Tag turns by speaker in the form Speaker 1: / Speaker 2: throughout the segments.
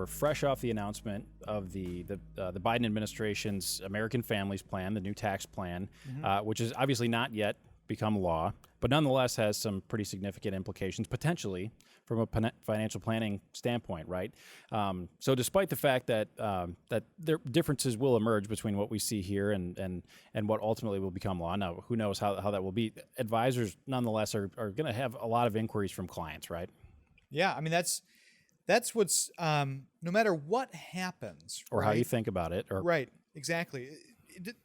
Speaker 1: we're fresh off the announcement of the Biden administration's American Families Plan, the new tax plan, which is obviously not yet become law, but nonetheless has some pretty significant implications potentially from a financial planning standpoint, right? So despite the fact that that there differences will emerge between what we see here and what ultimately will become law, now who knows how that will be, advisors nonetheless are going to have a lot of inquiries from clients, right?
Speaker 2: Yeah, I mean, that's what's, no matter what happens.
Speaker 1: Or how you think about it. Or
Speaker 2: Right, exactly.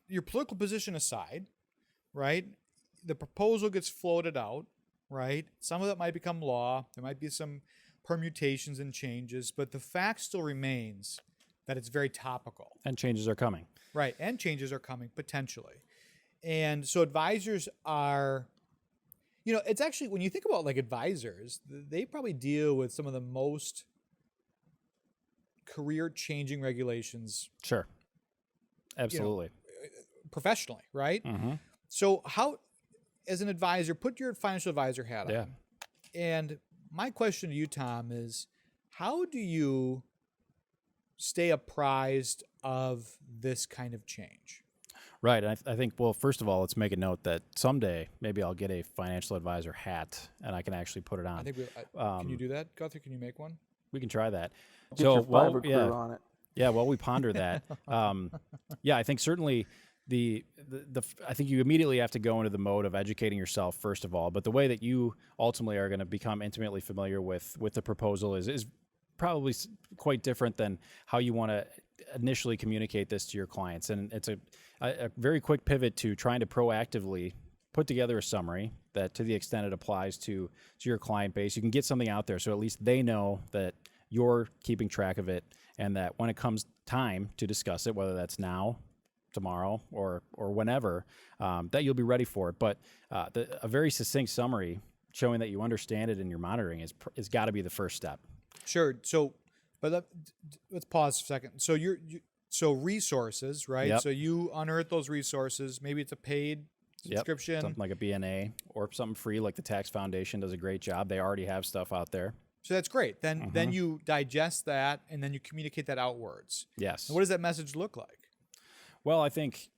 Speaker 2: Your political position aside, right? The proposal gets floated out, right? Some of that might become law. There might be some permutations and changes, but the fact still remains that it's very topical.
Speaker 1: And changes are coming.
Speaker 2: Right, and changes are coming potentially. And so advisors are, it's actually, when you think about like advisors, they probably deal with some of the most career-changing regulations.
Speaker 1: Sure. Absolutely.
Speaker 2: Professionally, right?
Speaker 1: Mm-hmm.
Speaker 2: So how, as an advisor, put your financial advisor hat on.
Speaker 1: Yeah.
Speaker 2: And my question to you, Tom, is how do you stay apprised of this kind of change?
Speaker 1: Right. And I think, well, first of all, let's make a note that someday maybe I'll get a financial advisor hat and I can actually put it on.
Speaker 2: I think can you do that, Guthrie? Can you make one?
Speaker 1: We can try that.
Speaker 3: Get your fiber crew on it.
Speaker 1: Yeah, while we ponder that, I think certainly I think you immediately have to go into the mode of educating yourself first of all. But the way that you ultimately are going to become intimately familiar with the proposal is probably quite different than how you want to initially communicate this to your clients. And it's a very quick pivot to trying to proactively put together a summary that, to the extent it applies to your client base, you can get something out there so at least they know that you're keeping track of it, and that when it comes time to discuss it, whether that's now, tomorrow, or whenever, that you'll be ready for it. But a very succinct summary showing that you understand it and you're monitoring is got to be the first step.
Speaker 2: Sure. So, but let's pause for a second. So so resources, right?
Speaker 1: Yep.
Speaker 2: So you unearth those resources. Maybe it's a paid subscription.
Speaker 1: Something like a BNA or something free, like the Tax Foundation does a great job. They already have stuff out there.
Speaker 2: So that's great. Then you digest that and then you communicate that outwards.
Speaker 1: Yes.
Speaker 2: And what does that message look like?
Speaker 1: Well, I think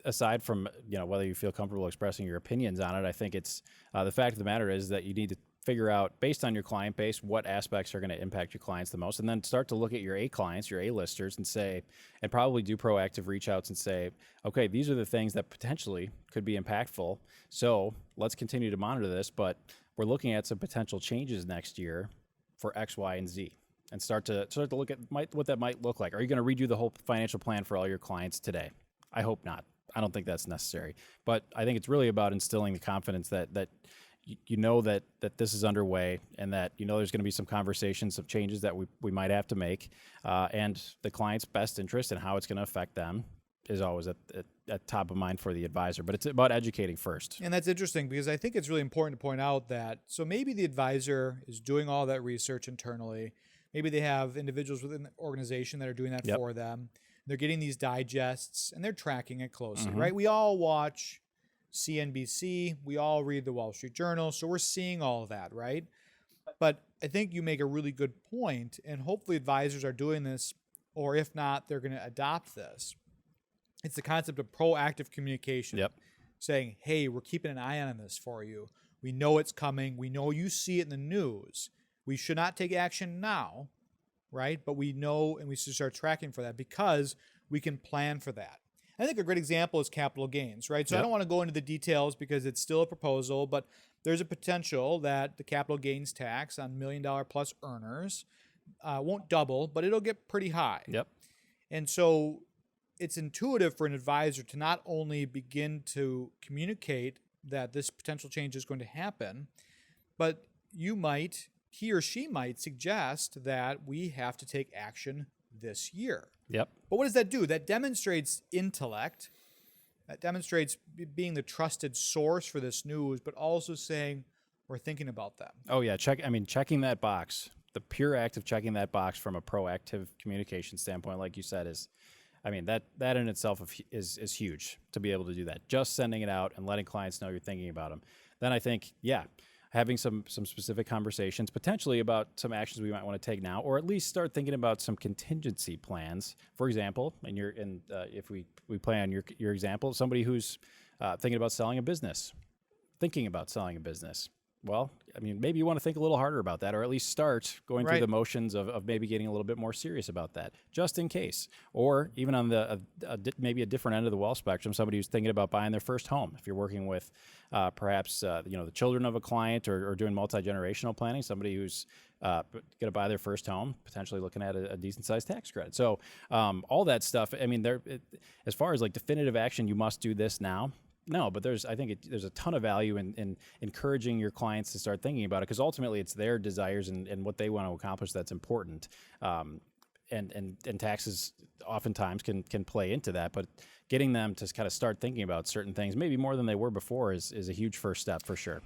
Speaker 1: aside from whether you feel comfortable expressing your opinions on it, I think it's the fact of the matter is that you need to figure out, based on your client base, what aspects are going to impact your clients the most, and then start to look at your A clients, your A listers, and probably do proactive reach outs and say, okay, these are the things that potentially could be impactful. So let's continue to monitor this, but we're looking at some potential changes next year for X, Y, and Z. And start to look at what that might look like. Are you going to redo the whole financial plan for all your clients today? I hope not. I don't think that's necessary. But I think it's really about instilling the confidence that you know that this is underway, and that there's going to be some conversations, some changes that we might have to make, and the client's best interest and how it's going to affect them is always at top of mind for the advisor. But it's about educating first.
Speaker 2: And that's interesting because I think it's really important to point out that so maybe the advisor is doing all that research internally. Maybe they have individuals within the organization that are doing that for them. They're getting these digests and they're tracking it closely, right? We all watch CNBC. We all read the Wall Street Journal. So we're seeing all of that, right? But I think you make a really good point, and hopefully advisors are doing this, or if not, they're going to adopt this. It's the concept of proactive communication.
Speaker 1: Yep.
Speaker 2: Saying, hey, we're keeping an eye on this for you. We know it's coming. We know you see it in the news. We should not take action now, right? But we know, and we should start tracking for that because we can plan for that. I think a great example is capital gains, right? So I don't want to go into the details because it's still a proposal, but there's a potential that the capital gains tax on $1 million plus earners won't double, but it'll get pretty high.
Speaker 1: Yep.
Speaker 2: And so it's intuitive for an advisor to not only begin to communicate that this potential change is going to happen, but he or she might suggest that we have to take action this year.
Speaker 1: Yep.
Speaker 2: But what does that do? That demonstrates intellect. That demonstrates being the trusted source for this news, but also saying we're thinking about that.
Speaker 1: Oh yeah, checking that box. The pure act of checking that box from a proactive communication standpoint, like you said, that in itself is huge to be able to do that. Just sending it out and letting clients know you're thinking about them. Then I think, having some specific conversations, potentially about some actions we might want to take now, or at least start thinking about some contingency plans. For example, if we play on your example, somebody who's thinking about selling a business. Well, I mean, maybe you want to think a little harder about that, or at least start going through the motions of maybe getting a little bit more serious about that, just in case. Or even on the maybe a different end of the wall spectrum, somebody who's thinking about buying their first home. If you're working with perhaps the children of a client or doing multi-generational planning, somebody who's going to buy their first home, potentially looking at a decent-sized tax credit. So all that stuff. I mean, as far as like definitive action, you must do this now. No, but there's a ton of value in encouraging your clients to start thinking about it, because ultimately it's their desires and what they want to accomplish that's important. And taxes oftentimes can play into that, but getting them to kind of start thinking about certain things, maybe more than they were before, is a huge first step for sure.